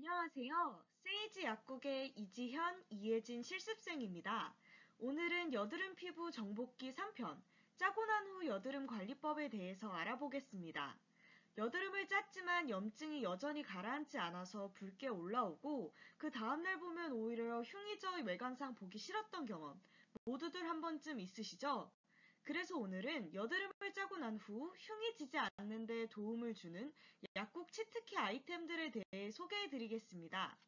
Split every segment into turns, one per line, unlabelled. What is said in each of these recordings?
안녕하세요. 세이지 약국의 이지현, 이혜진 실습생입니다. 오늘은 여드름 피부 정복기 3편, 짜고 난 후 여드름 관리법에 대해서 알아보겠습니다. 여드름을 짰지만 염증이 여전히 가라앉지 않아서 붉게 올라오고 그 다음날 보면 오히려 흉이 져 외관상 보기 싫었던 경험 모두들 한 번쯤 있으시죠? 그래서 오늘은 여드름을 짜고 난 후 흉이 지지 않는 데 도움을 주는 약국 치트키 아이템들에 대해 소개해 드리겠습니다.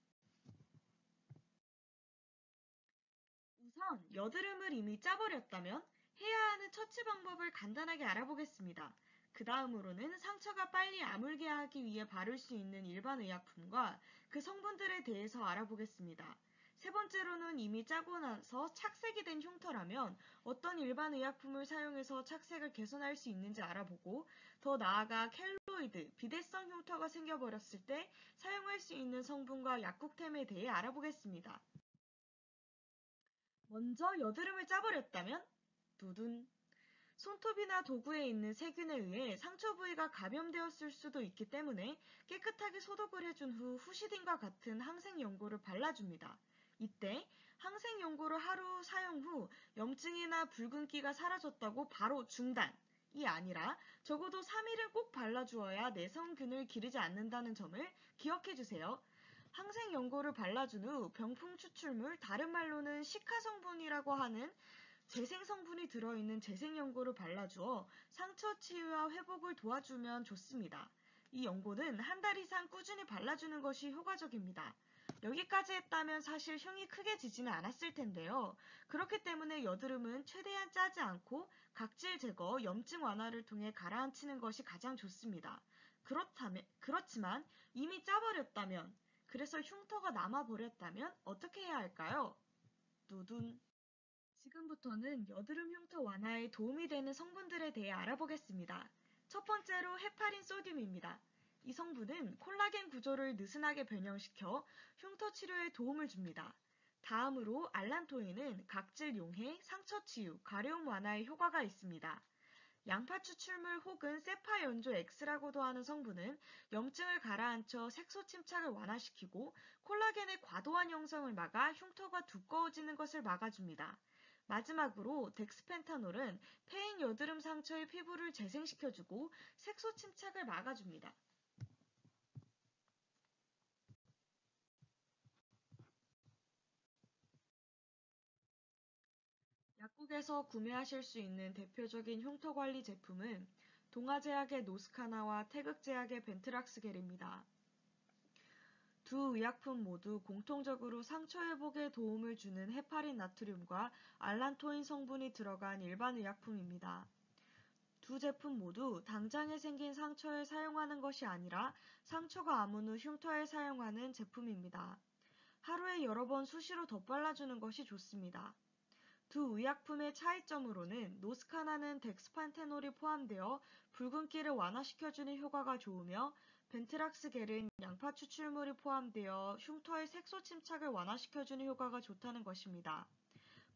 우선 여드름을 이미 짜버렸다면 해야 하는 처치 방법을 간단하게 알아보겠습니다. 그 다음으로는 상처가 빨리 아물게 하기 위해 바를 수 있는 일반 의약품과 그 성분들에 대해서 알아보겠습니다. 세 번째로는 이미 짜고 나서 착색이 된 흉터라면 어떤 일반 의약품을 사용해서 착색을 개선할 수 있는지 알아보고 더 나아가 켈로이드, 비대성 흉터가 생겨버렸을 때 사용할 수 있는 성분과 약국템에 대해 알아보겠습니다. 먼저 여드름을 짜버렸다면 두둔. 손톱이나 도구에 있는 세균에 의해 상처 부위가 감염되었을 수도 있기 때문에 깨끗하게 소독을 해준 후 후시딘과 같은 항생 연고를 발라줍니다. 이때 항생 연고를 하루 사용 후 염증이나 붉은기가 사라졌다고 바로 중단! 이 아니라 적어도 3일은 꼭 발라주어야 내성균을 기르지 않는다는 점을 기억해 주세요. 항생 연고를 발라준 후 병풍 추출물, 다른 말로는 시카 성분이라고 하는 재생 성분이 들어있는 재생 연고를 발라주어 상처 치유와 회복을 도와주면 좋습니다. 이 연고는 한 달 이상 꾸준히 발라주는 것이 효과적입니다. 여기까지 했다면 사실 흉이 크게 지지는 않았을 텐데요. 그렇기 때문에 여드름은 최대한 짜지 않고 각질 제거, 염증 완화를 통해 가라앉히는 것이 가장 좋습니다. 그렇지만 이미 짜버렸다면, 그래서 흉터가 남아버렸다면 어떻게 해야 할까요? 누둔. 지금부터는 여드름 흉터 완화에 도움이 되는 성분들에 대해 알아보겠습니다. 첫 번째로 헤파린 소듐입니다. 이 성분은 콜라겐 구조를 느슨하게 변형시켜 흉터 치료에 도움을 줍니다. 다음으로 알란토인은 각질 용해, 상처 치유, 가려움 완화에 효과가 있습니다. 양파 추출물 혹은 세파 연조 X라고도 하는 성분은 염증을 가라앉혀 색소 침착을 완화시키고 콜라겐의 과도한 형성을 막아 흉터가 두꺼워지는 것을 막아줍니다. 마지막으로 덱스펜타놀은 패인 여드름 상처의 피부를 재생시켜주고 색소 침착을 막아줍니다. 약국에서 구매하실 수 있는 대표적인 흉터 관리 제품은 동아제약의 노스카나와 태극제약의 벤트락스겔입니다. 두 의약품 모두 공통적으로 상처 회복에 도움을 주는 헤파린 나트륨과 알란토인 성분이 들어간 일반 의약품입니다. 두 제품 모두 당장에 생긴 상처에 사용하는 것이 아니라 상처가 아문 후 흉터에 사용하는 제품입니다. 하루에 여러 번 수시로 덧발라주는 것이 좋습니다. 두 의약품의 차이점으로는 노스카나는 덱스판테놀이 포함되어 붉은기를 완화시켜주는 효과가 좋으며 벤트락스겔은 양파 추출물이 포함되어 흉터의 색소 침착을 완화시켜주는 효과가 좋다는 것입니다.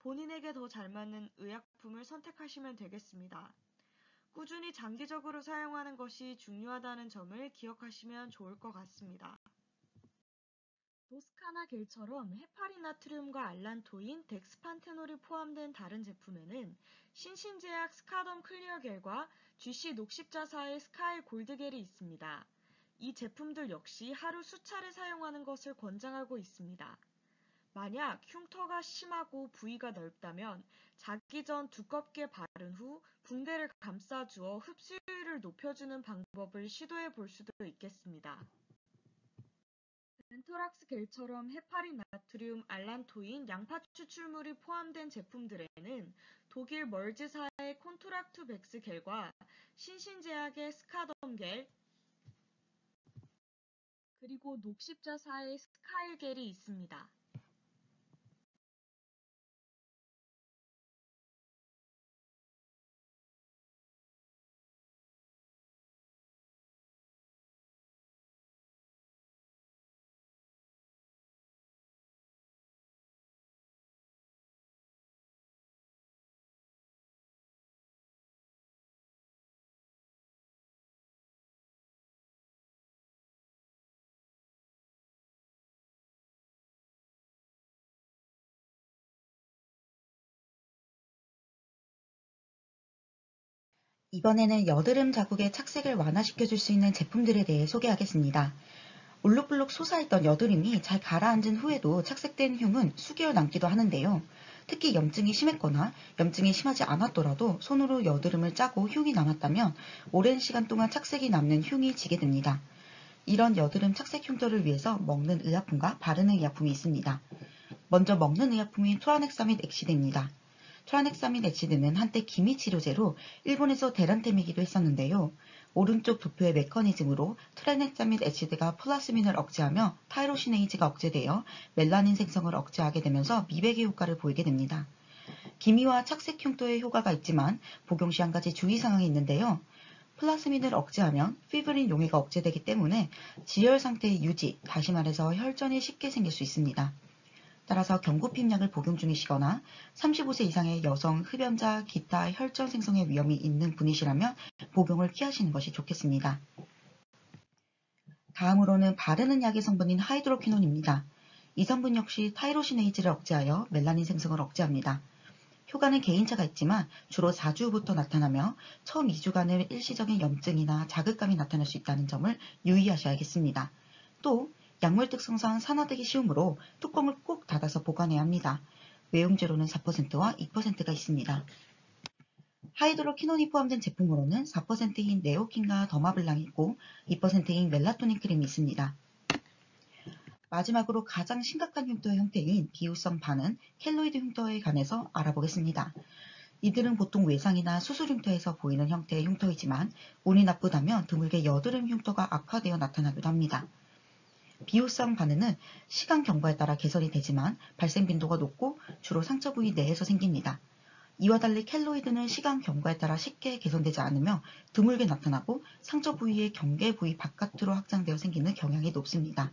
본인에게 더 잘 맞는 의약품을 선택하시면 되겠습니다. 꾸준히 장기적으로 사용하는 것이 중요하다는 점을 기억하시면 좋을 것 같습니다. 도스카나 겔처럼 헤파린 나트륨과 알란토인, 덱스판테놀이 포함된 다른 제품에는 신신제약 스카덤 클리어 겔과 GC 녹십자사의 스카일 골드 겔이 있습니다. 이 제품들 역시 하루 수차례 사용하는 것을 권장하고 있습니다. 만약 흉터가 심하고 부위가 넓다면 자기 전 두껍게 바른 후 붕대를 감싸주어 흡수율을 높여주는 방법을 시도해 볼 수도 있겠습니다. 벤토락스 겔처럼 헤파린 나트륨, 알란토인, 양파 추출물이 포함된 제품들에는 독일 멀즈사의 콘트락투 백스 겔과 신신제약의 스카덤 겔, 그리고 녹십자사의 스카일 겔이 있습니다.
이번에는 여드름 자국의 착색을 완화시켜줄 수 있는 제품들에 대해 소개하겠습니다. 울룩불룩 솟아있던 여드름이 잘 가라앉은 후에도 착색된 흉은 수개월 남기도 하는데요. 특히 염증이 심했거나 염증이 심하지 않았더라도 손으로 여드름을 짜고 흉이 남았다면 오랜 시간 동안 착색이 남는 흉이 지게 됩니다. 이런 여드름 착색 흉터를 위해서 먹는 의약품과 바르는 의약품이 있습니다. 먼저 먹는 의약품이 트라넥사민 엑시드입니다. 트라넥사민 엑시드는 한때 기미 치료제로 일본에서 대란템이기도 했었는데요. 오른쪽 도표의 메커니즘으로 트라넥사민 엑시드가 플라스민을 억제하며 타이로시네이즈가 억제되어 멜라닌 생성을 억제하게 되면서 미백의 효과를 보이게 됩니다. 기미와 착색 흉터에 효과가 있지만 복용 시 한 가지 주의사항이 있는데요. 플라스민을 억제하면 피브린 용해가 억제되기 때문에 지혈 상태의 유지, 다시 말해서 혈전이 쉽게 생길 수 있습니다. 따라서 경구핍약을 복용 중이시거나 35세 이상의 여성, 흡연자, 기타 혈전 생성의 위험이 있는 분이시라면 복용을 피하시는 것이 좋겠습니다. 다음으로는 바르는 약의 성분인 하이드로퀴논입니다. 이 성분 역시 타이로시네이즈를 억제하여 멜라닌 생성을 억제합니다. 효과는 개인차가 있지만 주로 4주부터 나타나며 처음 2주간의 일시적인 염증이나 자극감이 나타날 수 있다는 점을 유의하셔야겠습니다. 또 약물 특성상 산화되기 쉬우므로 뚜껑을 꼭 닫아서 보관해야 합니다. 외용제로는 4%와 2%가 있습니다. 하이드로퀴논이 포함된 제품으로는 4%인 네오킨과 더마블랑이 있고 2%인 멜라토닌 크림이 있습니다. 마지막으로 가장 심각한 흉터의 형태인 비유성 반은 켈로이드 흉터에 관해서 알아보겠습니다. 이들은 보통 외상이나 수술 흉터에서 보이는 형태의 흉터이지만 운이 나쁘다면 드물게 여드름 흉터가 악화되어 나타나기도 합니다. 비유성 반응은 시간 경과에 따라 개선이 되지만 발생 빈도가 높고 주로 상처 부위 내에서 생깁니다. 이와 달리 켈로이드는 시간 경과에 따라 쉽게 개선되지 않으며 드물게 나타나고 상처 부위의 경계 부위 바깥으로 확장되어 생기는 경향이 높습니다.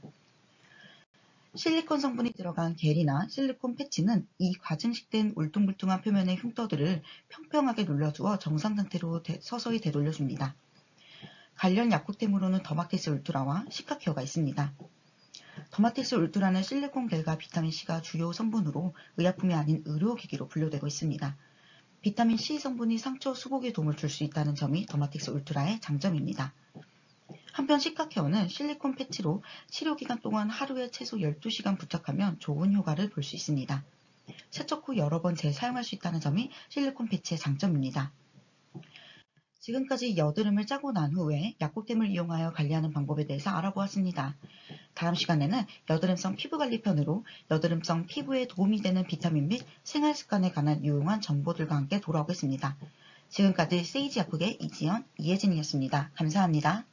실리콘 성분이 들어간 겔이나 실리콘 패치는 이 과증식된 울퉁불퉁한 표면의 흉터들을 평평하게 눌러주어 정상 상태로 서서히 되돌려줍니다. 관련 약국템으로는 더마티스 울트라와 시카케어가 있습니다. 더마티스 울트라는 실리콘 겔과 비타민C가 주요 성분으로 의약품이 아닌 의료기기로 분류되고 있습니다. 비타민C 성분이 상처 수복에 도움을 줄 수 있다는 점이 더마틱스 울트라의 장점입니다. 한편 시카케어는 실리콘 패치로 치료기간 동안 하루에 최소 12시간 부착하면 좋은 효과를 볼 수 있습니다. 세척 후 여러 번 재사용할 수 있다는 점이 실리콘 패치의 장점입니다. 지금까지 여드름을 짜고 난 후에 약국템을 이용하여 관리하는 방법에 대해서 알아보았습니다. 다음 시간에는 여드름성 피부관리 편으로 여드름성 피부에 도움이 되는 비타민 및 생활습관에 관한 유용한 정보들과 함께 돌아오겠습니다. 지금까지 세이지 약국의 이지연, 이혜진이었습니다. 감사합니다.